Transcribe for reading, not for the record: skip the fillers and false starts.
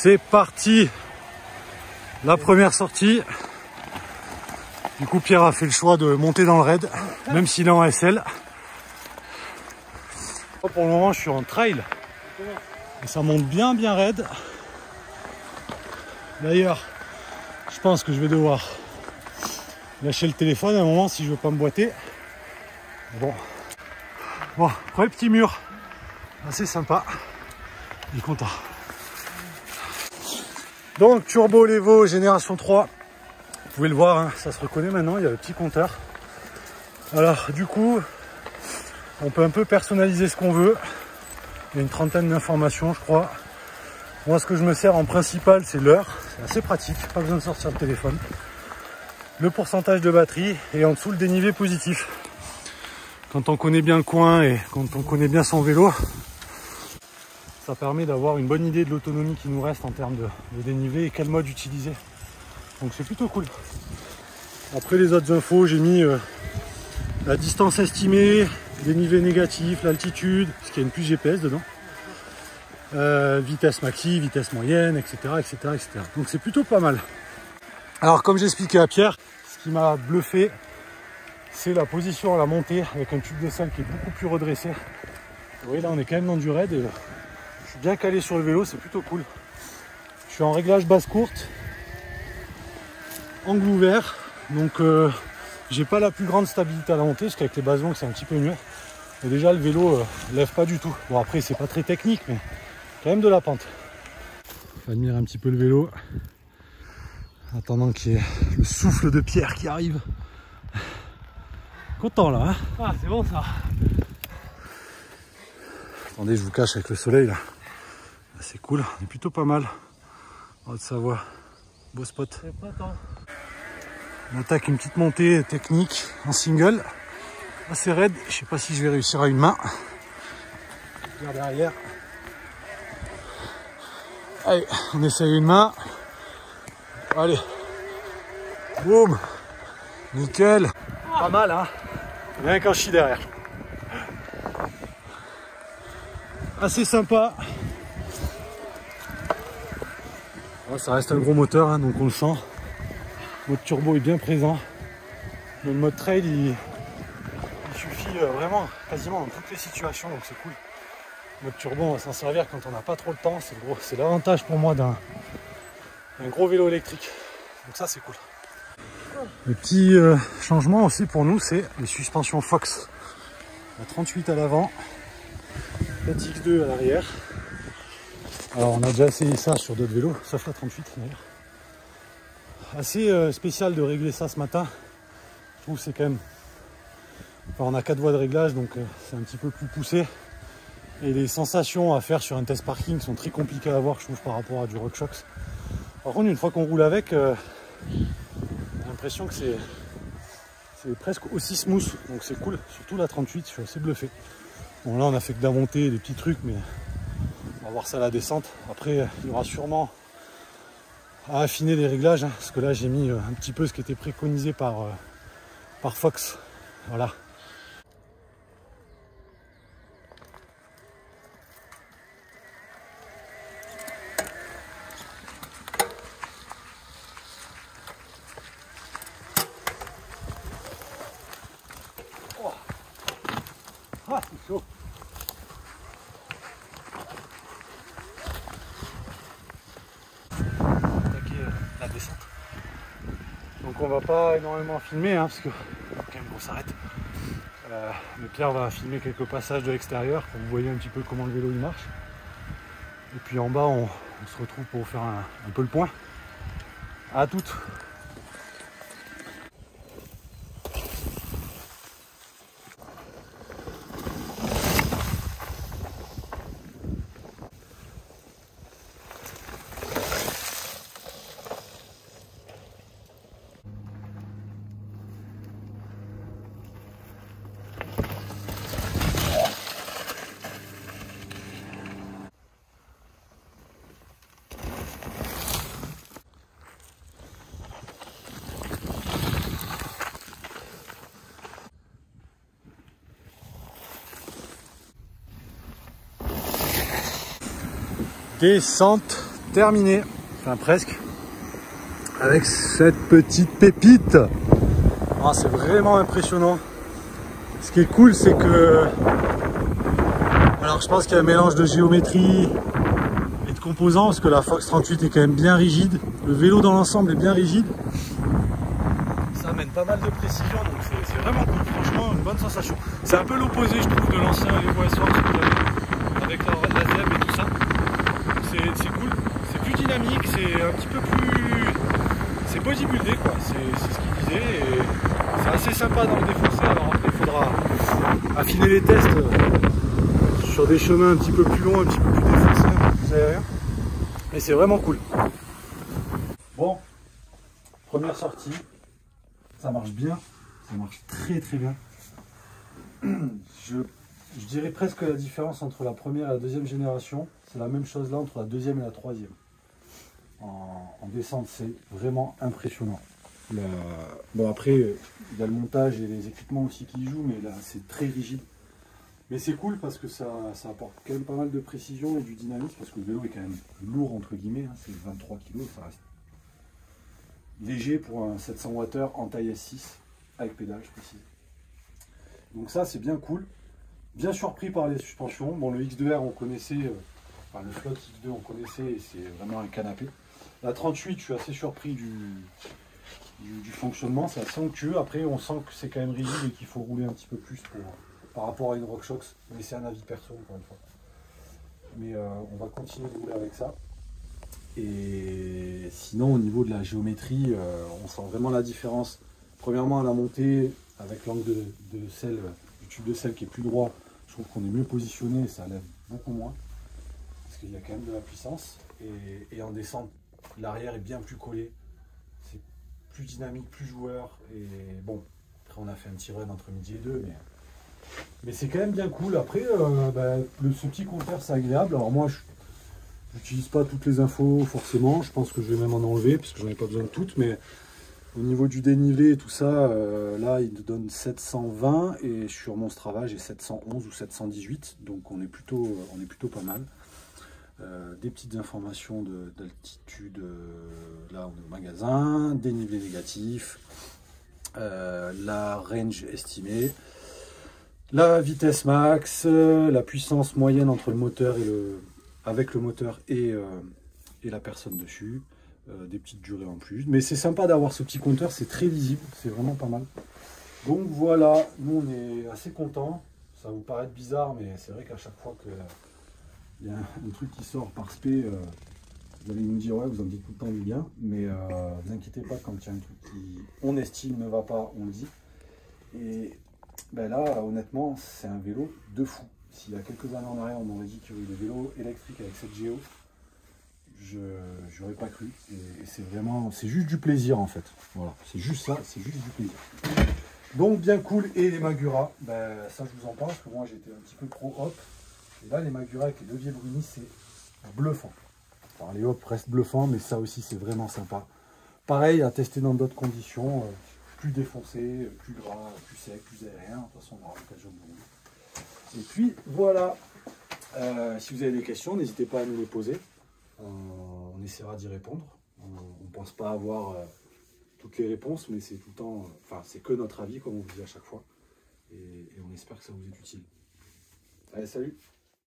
C'est parti, la première sortie. Du coup Pierre a fait le choix de monter dans le raid, même s'il est en SL. Pour le moment je suis en trail et ça monte bien raide. D'ailleurs je pense que je vais devoir lâcher le téléphone à un moment si je veux pas me boiter. Bon, premier petit mur, assez sympa, il est content. Donc Turbo Levo génération 3, vous pouvez le voir, hein, ça se reconnaît maintenant, il y a le petit compteur. Alors du coup, on peut un peu personnaliser ce qu'on veut. Il y a une trentaine d'informations je crois. Moi ce que je me sers en principal c'est l'heure, c'est assez pratique, pas besoin de sortir le téléphone. Le pourcentage de batterie et en dessous le dénivelé positif. Quand on connaît bien le coin et quand on connaît bien son vélo, ça permet d'avoir une bonne idée de l'autonomie qui nous reste en termes de dénivelé et quel mode utiliser. Donc c'est plutôt cool. Après les autres infos, j'ai mis la distance estimée, dénivelé négatif, l'altitude, parce qu'il y a une puce GPS dedans. Vitesse maxi, vitesse moyenne, etc. Donc c'est plutôt pas mal. Alors comme j'expliquais à Pierre, ce qui m'a bluffé, c'est la position à la montée avec un tube de selle qui est beaucoup plus redressé. Vous voyez là on est quand même dans du raid et je suis bien calé sur le vélo, c'est plutôt cool. Je suis en réglage basse courte, angle ouvert, donc j'ai pas la plus grande stabilité à la montée parce qu'avec les bases longues c'est un petit peu mieux. Et déjà le vélo lève pas du tout. Bon après c'est pas très technique mais quand même de la pente. On va admirer un petit peu le vélo. Attendant qu'il y ait le souffle de Pierre qui arrive. Content là hein. Ah c'est bon ça. Attendez je vous cache avec le soleil là. C'est cool, on est plutôt pas mal. En Haute-Savoie, beau spot. On attaque une petite montée technique en single. Assez raide, je sais pas si je vais réussir à une main. Regarde derrière. Allez, on essaye une main. Allez. Boum. Nickel. Pas mal hein. Rien qu'un chi derrière. Assez sympa. Ouais, ça reste un gros moteur hein, donc on le sent. Le mode turbo est bien présent. Le mode trail il suffit vraiment quasiment dans toutes les situations donc c'est cool. Le mode turbo on va s'en servir quand on n'a pas trop le temps. C'est l'avantage pour moi d'un gros vélo électrique. Donc ça c'est cool. Le petit changement aussi pour nous c'est les suspensions Fox. La 38 à l'avant, la X2 à l'arrière. Alors on a déjà essayé ça sur d'autres vélos, sauf la 38 d'ailleurs. Assez spécial de régler ça ce matin. Je trouve que c'est quand même... Enfin, on a 4 voies de réglage donc c'est un petit peu plus poussé. Et les sensations à faire sur un test parking sont très compliquées à avoir je trouve par rapport à du RockShox. Par contre une fois qu'on roule avec, j'ai l'impression que c'est presque aussi smooth. Donc c'est cool, surtout la 38, je suis assez bluffé. Bon là on a fait que de la montée, des petits trucs mais... On va voir ça à la descente. Après, il y aura sûrement à affiner les réglages, hein, parce que là, j'ai mis un petit peu ce qui était préconisé par Fox. Voilà. Oh. Ah, c'est chaud. La descente. Donc on va pas énormément filmer hein, parce que quand même on s'arrête. Mais Pierre va filmer quelques passages de l'extérieur pour que vous voyez un petit peu comment le vélo il marche. Et puis en bas on se retrouve pour faire un peu le point. À toutes. Descente terminé, enfin presque, avec cette petite pépite. Ah, c'est vraiment impressionnant. Ce qui est cool, c'est que, alors je pense qu'il y a un mélange de géométrie et de composants, parce que la Fox 38 est quand même bien rigide. Le vélo dans l'ensemble est bien rigide. Ça amène pas mal de précision, donc c'est vraiment cool. Franchement, une bonne sensation. C'est un peu l'opposé, je trouve, de l'ancien Evo S1 avec la ZEB et tout ça. C'est cool, c'est plus dynamique, c'est un petit peu plus... C'est bodybuildé, quoi, c'est ce qu'il disait. Et c'est assez sympa dans le défoncé. Alors après, il faudra affiner les tests sur des chemins un petit peu plus longs, un petit peu plus défoncés, un peu plus aériens. Mais c'est vraiment cool. Bon, première sortie. Ça marche bien, ça marche très très bien. Je dirais presque que la différence entre la première et la deuxième génération, c'est la même chose là entre la deuxième et la troisième. En descente, c'est vraiment impressionnant. Bon après, il y a le montage et les équipements aussi qui y jouent, mais là c'est très rigide. Mais c'est cool parce que ça apporte quand même pas mal de précision et du dynamisme, parce que le vélo est quand même lourd entre guillemets, hein, c'est 23 kg, ça reste léger pour un 700 Wh en taille S6 avec pédale, je précise. Donc ça c'est bien cool. Bien surpris par les suspensions. Bon, le X2R on connaissait, enfin le Slot X2 on connaissait, et c'est vraiment un canapé. La 38, je suis assez surpris du fonctionnement, c'est assez onctueux. Après on sent que c'est quand même rigide et qu'il faut rouler un petit peu plus par rapport à une RockShox, mais c'est un avis perso encore une fois. Mais on va continuer de rouler avec ça. Et sinon au niveau de la géométrie, on sent vraiment la différence. Premièrement à la montée, avec l'angle de selle, du tube de selle qui est plus droit, je trouve qu'on est mieux positionné, ça lève beaucoup moins, parce qu'il y a quand même de la puissance. Et en descente, l'arrière est bien plus collé, c'est plus dynamique, plus joueur. Et bon, après on a fait un petit run entre midi et deux, mais c'est quand même bien cool. Après, ce petit compteur c'est agréable. Alors moi, je n'utilise pas toutes les infos forcément, je pense que je vais même en enlever, parce que j'en ai pas besoin de toutes, mais au niveau du dénivelé et tout ça, là il nous donne 720 et sur mon Strava j'ai 711 ou 718, donc on est plutôt pas mal. Des petites informations d'altitude, là on est au magasin, dénivelé négatif, la range estimée, la vitesse max, la puissance moyenne entre le moteur avec le moteur et la personne dessus. Des petites durées en plus, mais c'est sympa d'avoir ce petit compteur, c'est très lisible, c'est vraiment pas mal. Donc voilà, nous on est assez contents. Ça va vous paraître bizarre, mais c'est vrai qu'à chaque fois qu'il y a un truc qui sort par spé, vous allez nous dire ouais, vous en dites tout le temps du bien, mais vous inquiétez pas, quand il y a un truc qui on estime ne va pas, on le dit. Et ben là honnêtement c'est un vélo de fou. S'il y a quelques années en arrière on m'aurait dit qu'il y aurait des vélos électriques avec cette Géo, je n'aurais pas cru. Et c'est juste du plaisir en fait. Voilà, c'est juste ça, c'est juste du plaisir. Donc bien cool. Et les Magura, ben, ça je vous en parle parce que moi j'étais un petit peu pro hop. Et là les Magura avec les leviers Bruni, c'est bluffant. Alors les hop restent bluffants, mais ça aussi c'est vraiment sympa. Pareil à tester dans d'autres conditions, plus défoncé, plus gras, plus sec, plus aérien. De toute façon on aura l'occasion de vous. Et puis voilà. Si vous avez des questions, n'hésitez pas à nous les poser. On essaiera d'y répondre. On ne pense pas avoir toutes les réponses, mais c'est tout le temps, enfin c'est que notre avis comme on vous dit à chaque fois. Et on espère que ça vous est utile. Allez, salut!